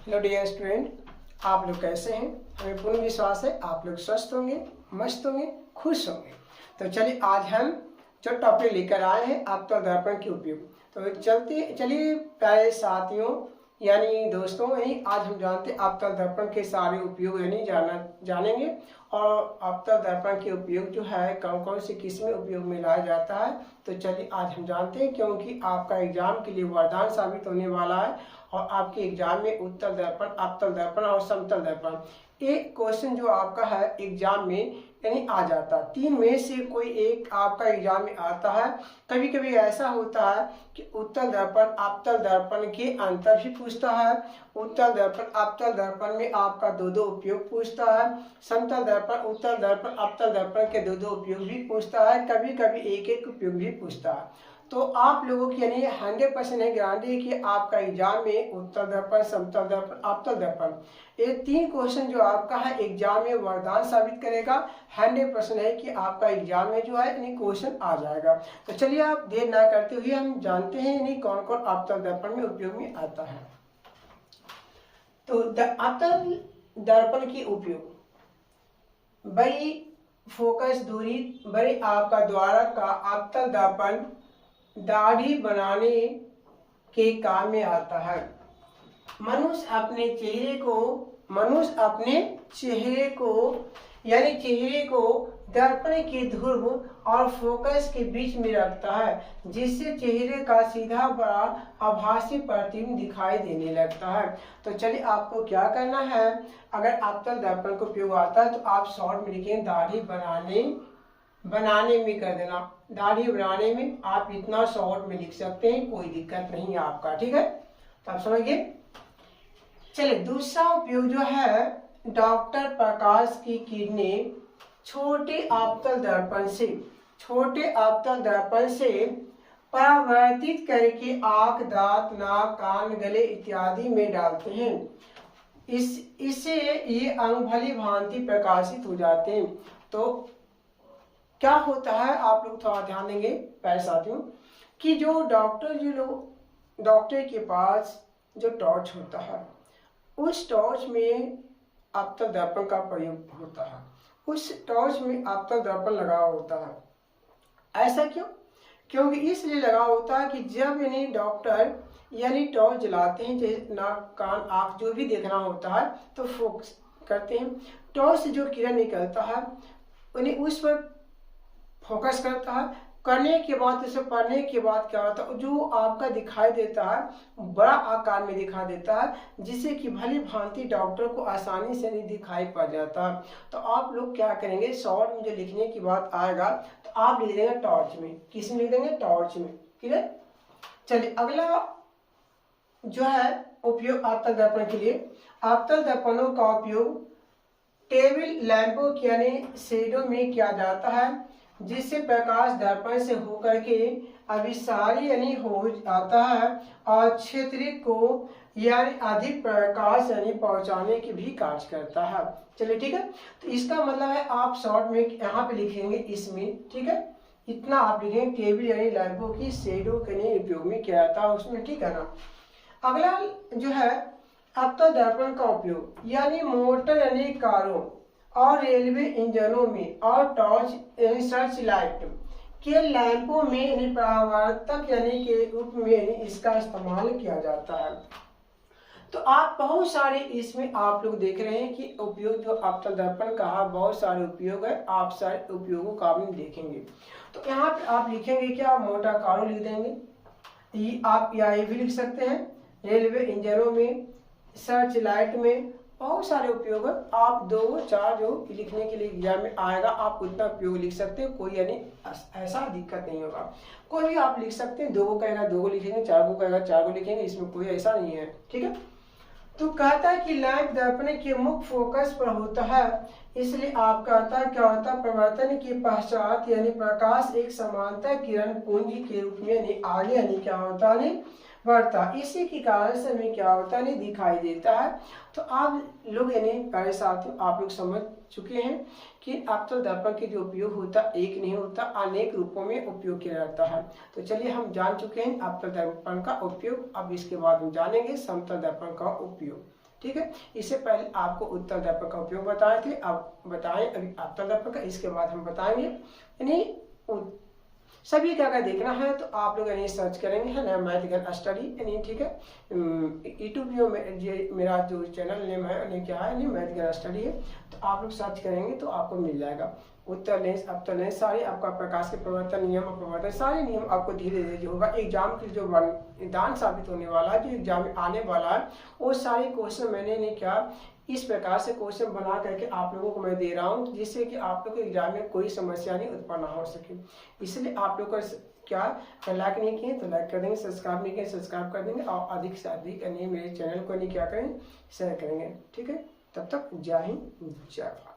Hello dear student, आप लोग कैसे हैं? हमें पूर्ण विश्वास है आप लोग स्वस्थ होंगे, मस्त होंगे, खुश होंगे। तो चलिए आज हम जो टॉपिक लेकर आए हैं आपतल दर्पण के उपयोग। तो चलिए प्यारे साथियों यानी दोस्तों, यानी आज हम जानते हैं आपतल दर्पण के सारे उपयोग यानी जानेंगे। और आपतल दर्पण के उपयोग जो है कौन कौन से किस्में उपयोग में लाया जाता है। तो चलिए आज हम जानते हैं, क्योंकि आपका एग्जाम के लिए वरदान साबित होने वाला है। और आपके एग्जाम में उत्तल दर्पण, आपतल दर्पण और समतल दर्पण एक क्वेश्चन जो आपका है एग्जाम में यानी आ जाता है। तीन में से कोई एक आपका एग्जाम में आता है। कभी कभी ऐसा होता है कि उत्तल दर्पण आपतल दर्पण के अंतर भी पूछता है। उत्तल दर्पण आपतल दर्पण में आपका दो उपयोग पूछता है। समतल दर्पण उत्तल दर्पण आपतल दर्पण के दो उपयोग भी पूछता है। कभी कभी एक एक उपयोग भी पूछता है। तो आप लोगों की यानी 100% है गारंटी कि आपका एग्जाम में उत्तल दर्पण, समतल दर्पण, आपतल दर्पण ये तीन क्वेश्चन जो आपका है एग्जाम में वरदान साबित करेगा। 100% है कि आपका एग्जाम में जो है यानी क्वेश्चन आ जाएगा। तो चलिए आप देर ना करते हुए हम जानते हैं यानी कौन कौन आपतल दर्पण में उपयोग में आता है। तो आपतल दर्पण के उपयोग, बड़ी फोकस दूरी, बड़े आपका द्वारा का आपतल दर्पण दाढ़ी बनाने के काम में आता है। मनुष्य अपने चेहरे को दर्पण के ध्रुव और फोकस के बीच में रखता है, जिससे चेहरे का सीधा बड़ा आभासी प्रतिबिंब दिखाई देने लगता है। तो चलिए आपको क्या करना है, अगर आपतल दर्पण को उपयोग आता है तो आप शॉर्ट में लिखें दाढ़ी बनाने में कर देना। दाढ़ी बनाने में आप इतना शॉर्ट में लिख सकते हैं, कोई दिक्कत नहीं है आपका, ठीक है। तो आप समझिए। चलिए दूसरा उपयोग जो है, डॉक्टर प्रकाश की किरणें छोटे आपतल दर्पण से परावर्तित करके आंख, दांत, नाक, कान, गले इत्यादि में डालते हैं। इससे ये अंग भली भांति प्रकाशित हो जाते हैं। तो क्या होता है, आप लोग थोड़ा ध्यान देंगे प्यारे साथियों, कि जो डॉक्टर के पास जो टॉर्च होता है, उस टॉर्च में आपतल दर्पण का प्रयोग होता है। उस टॉर्च में आपतल दर्पण लगा होता है। ऐसा क्यों? क्योंकि इसलिए लगा होता है कि जब यानी डॉक्टर यानी टॉर्च जलाते हैं, जैसे नाक, कान, आँख जो भी देखना होता है तो फोकस करते हैं। टॉर्च से जो किरण निकलता है उन्हें उस पर फोकस करता है। करने के बाद उसे पढ़ने के बाद क्या होता है, जो आपका दिखाई देता है बड़ा आकार में दिखा देता है, जिससे कि भली भांति डॉक्टर को आसानी से नहीं दिखाई पड़ जाता। तो आप लोग क्या करेंगे, शॉर्ट में जो लिखने की बात आएगा तो आप लिख देंगे टॉर्च में। किस में लिख देंगे? टॉर्च में, ठीक है। चलिए अगला जो है उपयोग आपतल दर्पण के लिए, आपतल दर्पणों का उपयोग टेबल लैंपों यानी शेडो में किया जाता है, जिससे प्रकाश दर्पण से होकर के अभिसारी यानी हो जाता है और क्षेत्र को यानी अधिक प्रकाश यानी पहुंचाने की भी कार्य करता है। चलिए ठीक है। तो इसका मतलब है आप शॉर्ट में यहाँ पे लिखेंगे इसमें, ठीक है, इतना आप लिखेंगे टेबल यानी लैंपों की शेडो के उपयोग में किया जाता है उसमें, ठीक है ना। अगला जो है आपतल दर्पण का उपयोग यानी मोटर यानी कारों और रेलवे इंजनों में और टॉर्च यानी सर्च लाइट के लैंपों में यानी परावर्तक यानी के रूप में इसका इस्तेमाल किया जाता है। तो आप बहुत सारे इसमें आप लोग देख रहे हैं कि उपयोग जो आपतल दर्पण का बहुत सारे उपयोग है, आप सारे उपयोगों का भी देखेंगे। तो यहाँ पे आप लिखेंगे क्या, मोटर कारों लिख देंगे, ये आप ये भी लिख सकते हैं, रेलवे इंजनों में, सर्च लाइट में, बहुत सारे उपयोग है। आप 2-4 जो लिखने के लिए एग्जाम में आएगा आप उतना उपयोग लिख सकते हैं, कोई यानी ऐसा दिक्कत नहीं होगा। कोई भी आप लिख सकते हैं, 2 को कहेगा 2 को लिखेंगे, 4 को कहेगा 4 को लिखेंगे, इसमें कोई ऐसा नहीं है, ठीक है। तो कहता है कि लैंप दर्पण के मुख्य फोकस पर होता है, इसलिए आप कहता है क्या होता है, प्रवर्तन के पश्चात यानी प्रकाश एक समांतर किरण पुंज के रूप में यानी आगे यानी क्या होता है बढ़ता, इसी के कारण से हमें क्या होता है दिखाई देता है। तो आप लोग यानी प्यारे साथियों आप लोग समझ चुके हैं कि आपतल दर्पण के जो उपयोग होता एक नहीं होता, अनेक रूपों में उपयोग किया जाता है। तो चलिए हम जान चुके हैं आपतल दर्पण का उपयोग, अब इसके बाद हम जानेंगे समतल दर्पण का उपयोग। ठीक है। इससे पहले आपको उत्तल दर्पण का उपयोग बताए थे, अब बताएं अभी अवतल दर्पण का, इसके बाद हम बताएंगे यानी सभी का अगर देखना है तो आप लोग यानी सर्च करेंगे है ना मैथगन स्टडी यानी, ठीक है। यूट्यूब में ये मेरा जो चैनल नेम है यानी क्या है यानी मैथगन स्टडी है, तो आप लोग सर्च करेंगे तो आपको मिल जाएगा। उत्तर लेंस अवतल लेंस सारे आपका प्रकाश के प्रवर्तन नियम और प्रवर्तन सारे नियम आपको धीरे धीरे जो होगा एग्जाम के जो वरदान साबित होने वाला है, जो एग्जाम में आने वाला है, वो सारे क्वेश्चन मैंने नहीं क्या इस प्रकार से क्वेश्चन बना करके आप लोगों को मैं दे रहा हूँ, जिससे कि आप लोग को एग्जाम में कोई समस्या नहीं उत्पन्न हो सके। इसलिए आप लोग का क्या लाइक नहीं किए तो लाइक कर देंगे, सब्सक्राइब नहीं किए सब्सक्राइब कर देंगे, और अधिक से अधिक यानी मेरे चैनल को नहीं क्या करें शेयर करेंगे, ठीक है। तब तक जय हिंद जय भारत।